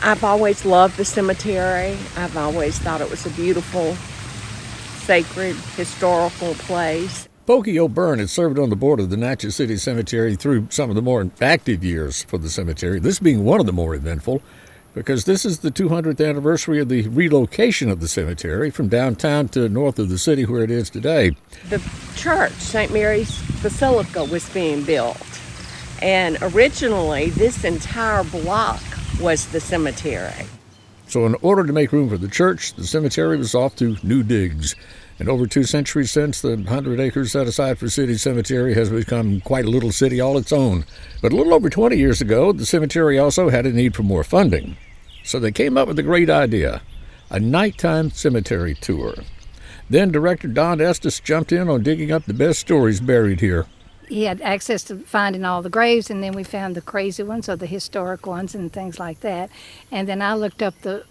I've always loved the cemetery. I've always thought it was a beautiful, sacred, historical place. Pokey O'Byrne had served on the board of the Natchez City Cemetery through some of the more active years for the cemetery, this being one of the more eventful, because this is the 200th anniversary of the relocation of the cemetery from downtown to north of the city where it is today. The church, St. Mary's Basilica, was being built. And originally, this entire block was the cemetery. So in order to make room for the church, the cemetery was off to new digs. And over 2 centuries since, the 100 acres set aside for City Cemetery has become quite a little city all its own. But a little over 20 years ago, the cemetery also had a need for more funding. So they came up with a great idea, a nighttime cemetery tour. Then director Don Estes jumped in on digging up the best stories buried here. He had access to finding all the graves, and then we found the crazy ones or the historic ones and things like that. And then I looked up the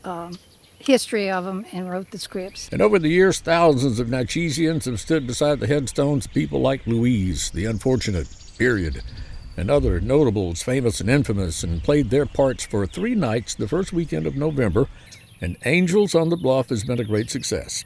history of them and wrote the scripts. And over the years, thousands of Natchezians have stood beside the headstones, people like Louise, the unfortunate, period, and other notables, famous and infamous, and played their parts for 3 nights the first weekend of November. And Angels on the Bluff has been a great success.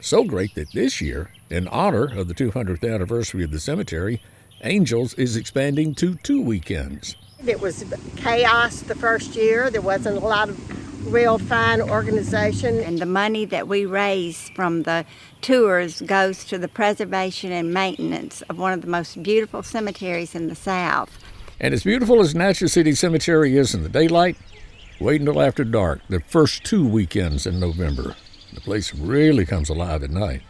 So great that this year, in honor of the 200th anniversary of the cemetery, Angels is expanding to 2 weekends. It was chaos the first year. There wasn't a lot of real fine organization. And the money that we raise from the tours goes to the preservation and maintenance of one of the most beautiful cemeteries in the South. And as beautiful as Natchez City Cemetery is in the daylight, wait until after dark, the first 2 weekends in November. The place really comes alive at night.